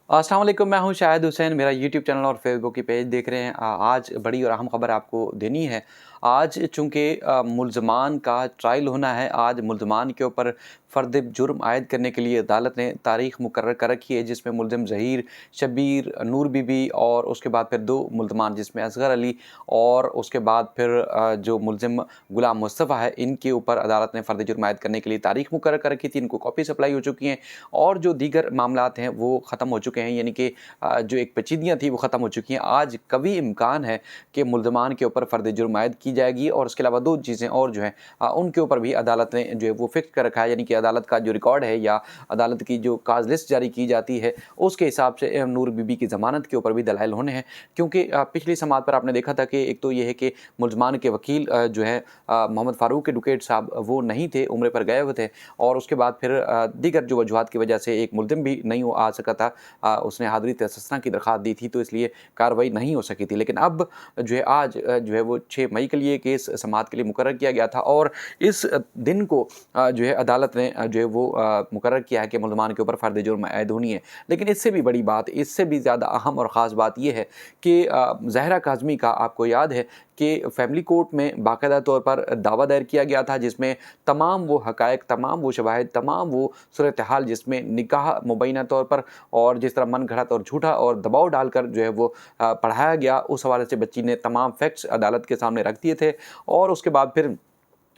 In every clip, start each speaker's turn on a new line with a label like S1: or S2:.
S1: अस्सलाम वालेकुम, मैं हूं शाहिद हुसैन। मेरा यूट्यूब चैनल और फेसबुक की पेज देख रहे हैं। आज बड़ी और अहम खबर आपको देनी है। आज चूँकि मुल्ज़मान का ट्रायल होना है। आज मुल्ज़मान के ऊपर फ़र्द जुर्म आयद करने के लिए अदालत ने तारीख़ मुकर्रर कर रखी है, जिसमें मुल्ज़िम ज़हीर, शब्बीर, नूर बीबी और उसके बाद फिर 2 मुल्ज़मान जिसमें असगर अली और उसके बाद फिर जो मुल्ज़िम गुलाम मुस्तफ़ा है, इनके ऊपर अदालत ने फ़र्द जुर्म आयद करने के लिए तारीख़ मुकर्रर कर रखी थी। इनको कॉपी सप्लाई हो चुकी हैं और जो दीगर मामलात हैं वो ख़त्म हो चुके हैं, यानी कि जो एक पेचीदगियाँ थी वो ख़त्म हो चुकी हैं। आज कवी इम्कान है कि मुल्ज़मान के ऊपर फ़र्द जुर्म आयद की जाएगी और उसके अलावा 2 चीज़ें और जो हैं उनके ऊपर भी अदालत ने जो है वो फ़िक्स कर रखा है, यानी कि अदालत का जो रिकॉर्ड है या अदालत की जो काज़ लिस्ट जारी की जाती है, उसके हिसाब से नूर बीबी की ज़मानत के ऊपर भी दलाइल होने हैं। क्योंकि पिछली समाअत पर आपने देखा था कि एक तो ये है कि मुल्ज़मान के वकील जो हैं मोहम्मद फ़ारूक एडवोकेट साहब वो नहीं थे, उम्रे पर गए हुए थे और उसके बाद फिर दीगर जो वजूहात की वजह से एक मुल्ज़िम भी नहीं आ सका था। उसने हाज़िरी तसस्सुना की दरख़्वास्त दी थी, तो इसलिए कार्रवाई नहीं हो सकी थी। लेकिन अब जो है आज जो है वो 6 मई के लिए केस समाअत के लिए मुकर्रर किया गया था और इस दिन को जो है अदालत ने जो है वो मुकर्रर किया है कि मुल्ज़मान के ऊपर फ़र्द जुर्म आयद होनी है। लेकिन इससे भी बड़ी बात, इससे भी ज़्यादा अहम और ख़ास बात ये है कि ज़हरा काज़मी का आपको याद है कि फैमिली कोर्ट में बाकायदा तौर पर दावा दायर किया गया था, जिसमें तमाम वो हक़ाइक़, तमाम वो शवाहिद, तमाम वो सूरत हाल जिसमें निकाह मुबैना तौर पर और जिस तरह मन घड़त और झूठा और दबाव डालकर जो है वो पढ़ाया गया, उस हवाले से बच्ची ने तमाम फैक्ट्स अदालत के सामने रख दिए थे और उसके बाद फिर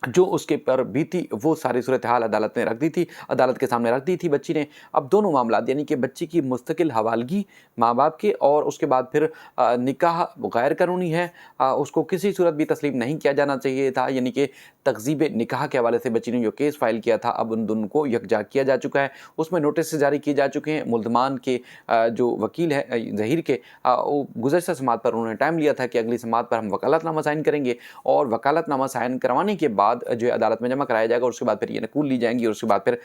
S1: जो उसके पर बीती वो सारी सूरत-हाल अदालत ने रख दी थी, अदालत के सामने रख दी थी बच्ची ने। अब दोनों मामलात, यानी कि बच्ची की मुस्तकिल हवालगी माँ-बाप के और उसके बाद फिर निकाह गैर कानूनी है, उसको किसी सूरत भी तस्लीम नहीं किया जाना चाहिए था, यानी कि तकज़ीब निकाह के हवाले से बच्ची ने जो केस फ़ाइल किया था, अब उन दोनों को यकजा किया जा चुका है। उसमें नोटिस जारी किए जा चुके हैं। मुल्ज़मान के जो वकील हैं ज़हीर के, वो गुज़श्ता समाअत पर उन्होंने टाइम लिया था कि अगली समाअत पर हम वकालतनामा साइन करेंगे और वकालतनामा साइन करवाने के बाद जो है अदालत में जमा कराया जाएगा और उसके बाद फिर ये नकूल ली जाएँगी और उसके बाद फिर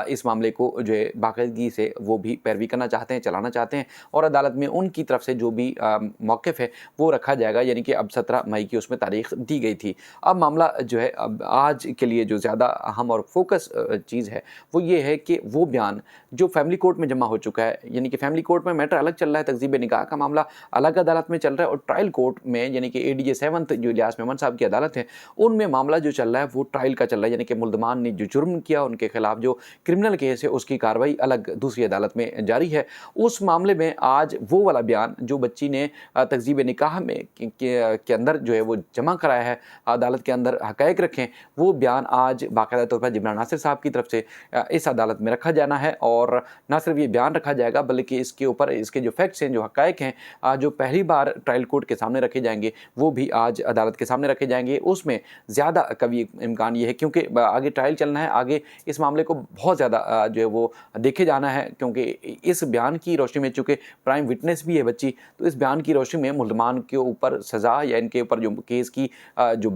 S1: इस मामले को जो है बाकायदगी से वो भी पैरवी करना चाहते हैं, चलाना चाहते हैं और अदालत में उनकी तरफ से जो भी मौक़िफ़ है वो रखा जाएगा, यानी कि अब 17 मई की उसमें तारीख़ दी गई थी। अब मामला जो है अब आज के लिए जो ज़्यादा अहम और फ़ोकस चीज़ है, वो ये है कि वो बयान जो फ़ैमिली कोर्ट में जमा हो चुका है, यानी कि फ़ैमिली कोर्ट में मैटर अलग चल रहा है, तकज़ीब निकाह का मामला अलग अदालत में चल रहा है और ट्रायल कोर्ट में, यानी कि एडीजे 7th जो इलियास मेमन साहब की अदालत है, उनमें मामला जो चल रहा है वो ट्रायल का चल रहा है, यानी कि मुल्ज़मान ने जो जुर्म किया, उनके खिलाफ जो क्रिमिनल केस है उसकी कार्रवाई अलग दूसरी अदालत में जारी है। उस मामले में आज वो वाला बयान जो बच्ची ने तकज़ीब निकाह में के अंदर जो है वो जमा कराया है, अदालत के अंदर हक़ाइक़ रखे हैं, वो बयान आज बाकायदा तौर पर जिब्रान नासिर साहब की तरफ से इस अदालत में रखा जाना है और ना सिर्फ ये बयान रखा जाएगा बल्कि इसके ऊपर इसके जो फैक्ट्स हैं, जो हक़ाइक़ हैं, जो पहली बार ट्रायल कोर्ट के सामने रखे जाएँगे, वो भी आज अदालत के सामने रखे जाएँगे। उसमें ज़्यादा कभी इम्कान ये है, क्योंकि आगे ट्रायल चलना है, आगे इस मामले को बहुत ज़्यादा जो है वो देखे जाना है, क्योंकि इस बयान की रोशनी में, चूँकि प्राइम विटनेस भी है बच्ची, तो इस बयान की रोशनी में मुल्ज़मान के ऊपर सज़ा या इनके ऊपर जो केस की जो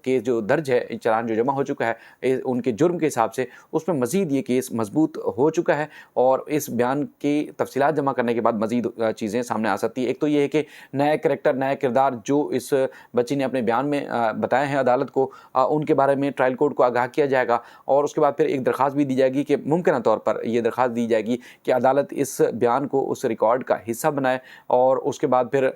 S1: केस जो दर्ज है, चालान जो जमा हो चुका है उनके जुर्म के हिसाब से, उसमें मज़ीद ये केस मज़बूत हो चुका है और इस बयान की तफ़सीलात जमा करने के बाद मज़ीद चीज़ें सामने आ सकती है। एक तो ये है कि नया करैक्टर, नया किरदार जो इस बच्ची ने अपने बयान में बताए हैं अदालत को, उनके बारे में ट्रायल कोर्ट को आगाह किया जाएगा और उसके बाद फिर एक दरख्वास्त भी दी जाएगी कि मुमकिन तौर पर ये दरख्वास्त दी जाएगी कि अदालत इस बयान को उस रिकॉर्ड का हिस्सा बनाए और उसके बाद फिर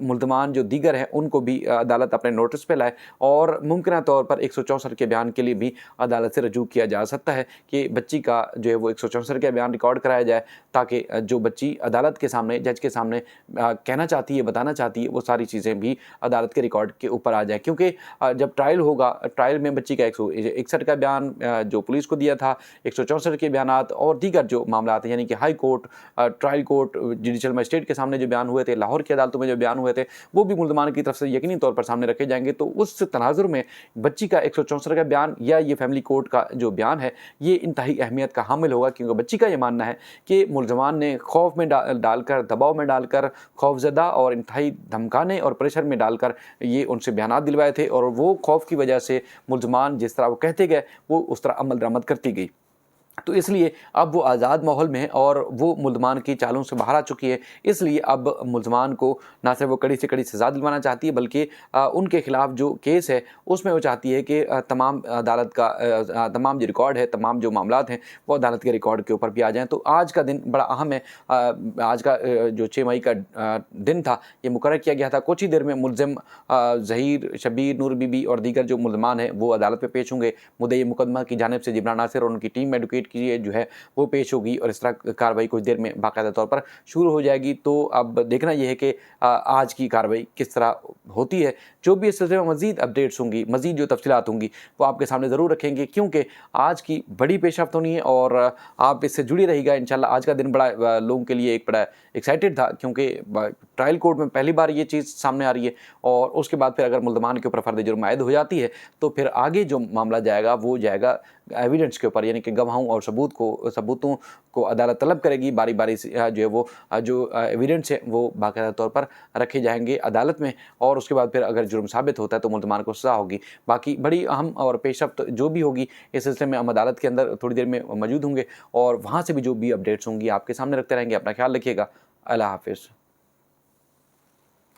S1: मुल्ज़मान जो दीगर हैं उनको भी अदालत अपने नोटिस पे लाए और मुमकिन तौर पर 164 के बयान के लिए भी अदालत से रजू किया जा सकता है कि बच्ची का जो है वो 164 का बयान रिकॉर्ड कराया जाए, ताकि जो बच्ची अदालत के सामने, जज के सामने कहना चाहती है, बताना चाहती है, वो सारी चीज़ें भी अदालत के रिकॉर्ड के ऊपर आ जाए। क्योंकि जब ट्रायल होगा, ट्रायल में बच्ची का 161 का बयान जो पुलिस को दिया था, 164 के बयानात और दीगर जो मामलात हैं, यानी कि high court, trial court, judicial magistrate के सामने जो बयान हुए थे, लाहौर की अदालतों में जो बयान हुए थे, वो भी मुल्ज़मान की तरफ से यकीनी तौर पर सामने रखे जाएँगे। तो उस तनाज़ुर में बच्ची का 164 का बयान या ये फैमिली कोर्ट का जो बयान है, ये इंतहाई अहमियत का हामिल होगा, क्योंकि बच्ची का ये मानना है कि मुल्ज़मान ने खौफ में डालकर, दबाव में डालकर, खौफज़दा और इंतहाई धमकाने और प्रेशर में डालकर ये उनसे बयानात दिलवाए थे और वो खौफ की वजह से मुल्ज़मान जिस तरह वो कहते गए, वो उस तरह अमल दरामद करती गई। तो इसलिए अब वो आज़ाद माहौल में है और वो मुल्ज़मान की चालों से बाहर आ चुकी है। इसलिए अब मुल्ज़मान को ना सिर्फ वो कड़ी से कड़ी सज़ा दिलवाना चाहती है, बल्कि उनके खिलाफ जो केस है उसमें वो चाहती है कि तमाम अदालत का तमाम जो रिकॉर्ड है, तमाम जो मामलात हैं वो अदालत के रिकॉर्ड के ऊपर भी आ जाएँ। तो आज का दिन बड़ा अहम है। आज का जो 6 मई का दिन था, ये मुकर्रर किया गया था। कुछ ही देर में मुलज़िम ज़हीर, शब्बीर, नूर बीबी और दीगर जो मुल्ज़मान हैं वो अदालत में पेश होंगे। मुद्दई मुकदमा की जानिब से जिब्रान नासिर और उनकी टीम एडवोकेट की जो है वो पेश होगी और इस तरह कार्रवाई कुछ देर में बाकायदा तौर पर शुरू हो जाएगी। तो अब देखना ये है कि आज की कार्रवाई किस तरह होती है। जो भी इस सिलसिले में मज़ीद अपडेट्स होंगी, मज़ीद जो तफ़सीलात होंगी वो आपके सामने ज़रूर रखेंगे, क्योंकि आज की बड़ी पेशरफ्त होनी है और आप इससे जुड़ी रहिएगा इंशाल्लाह। आज का दिन बड़ा लोगों के लिए एक बड़ा एक्साइटेड था, क्योंकि ट्रायल कोर्ट में पहली बार ये चीज़ सामने आ रही है और उसके बाद फिर अगर मुल्ज़मान के ऊपर फ़र्द जुर्म आयद हो जाती है तो फिर आगे जो मामला जाएगा वो जाएगा एविडेंस के ऊपर, यानी कि गवाहों और सबूतों को अदालत तलब करेगी। बारी बारी से जो है वो जो एविडेंस है वो बाकायदा तौर पर रखे जाएंगे अदालत में और उसके बाद फिर अगर जुर्म साबित होता है तो मुल्ज़मान को सज़ा होगी। बाकी बड़ी अहम और पेशरफ्त जो भी होगी इस सिलसिले में हम अदालत के अंदर थोड़ी देर में मौजूद होंगे और वहाँ से भी जो भी अपडेट्स होंगी आपके सामने रखते रहेंगे। अपना ख्याल रखिएगा। अल्लाह हाफ़िज़।